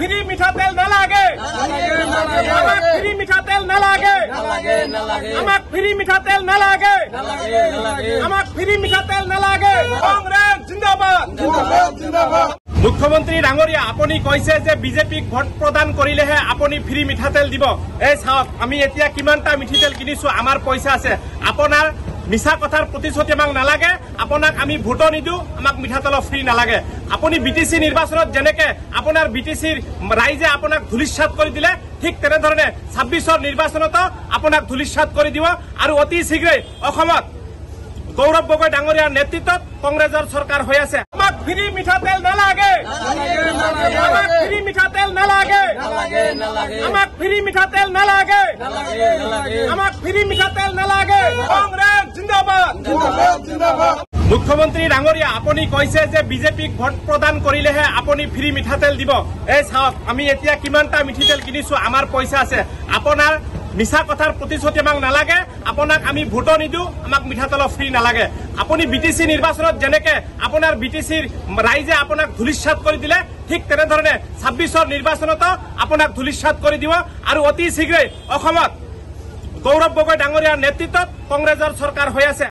Free মিঠাতেল নালাগে আমাক ফ্রি মিঠাতেল নালাগে আমাক ফ্রি মিঠাতেল নালাগে আমাক ফ্রি মিঠাতেল নালাগে কংগ্রেস জিন্দাবাদ মুখ্যমন্ত্রী ডাঙরিয়া আপনি কইছে যে বিজেপিক ভোট প্রদান করিলেহে আপনি ফ্রি মিঠাতেল দিব এই চাওক আমি এতিয়া কিমানটা মিঠাতেল কিনিছো আমার পয়সা আছে আপনার মিছা কথার প্রতিশ্রুতি আমাক নালাগে আপনাক আমি ভোটো নিদু আমাক মিঠাতেল ফ্রি নালাগে আপনি বিটিসি নির্বাচনত যেনেকে আপনার বিটিসির রাইজে আপনাক ধূলিসাৎ করে দিলে ঠিক তেনেধৰণে 26ৰ নির্বাচনত আপনাক ধূলিসাৎ করে দিব আর অতি শীঘ্রই অসমত গৌরব গগৈ ডাঙরিয়ার নেতৃত্বত কংগ্রেসের সরকার হয়ে আছে আমাক ফ্রি মিঠাতেল নালাগে আমাক ফ্রি মিঠাতেল নালাগে আমাক ফ্রি মিঠাতেল নালাগে আমাক ফ্রি মিঠাতেল নালাগে কংগ্রেস জিন্দাবাদ মুখ্যমন্ত্রী ডাঙরিয়া আপনি কইছে যে বিজেপিক ভোট প্রদান করিলেহে আপনি ফ্রি মিঠাতেল দিব এই চাওক আমি এতিয়া কিমানটা মিঠাতেল কিনিছো আমার পয়সা আছে আপনার মিছা কথার প্রতিশ্রুতি আমাক নালাগে আপনাক আমি ভোটো নিদু আমাক মিঠাতেল ফ্রি নালাগে আপনি বিটিসি নির্বাচনত যেনেকে আপনার বিটিসির রাইজে আপনাক ধূলিসাৎ করে দিলে ঠিক তেনেধৰণে 26ৰ নিৰ্বাচনত আপনাক ধূলিসাৎ কৰে দিব আৰ অতি শীঘ্ৰই অসমত গৌৰব গগৈ ডাঙৰিয়াৰ নেতৃত্বত কংগ্ৰেসেৰ সৰকাৰ হয়ে আছে।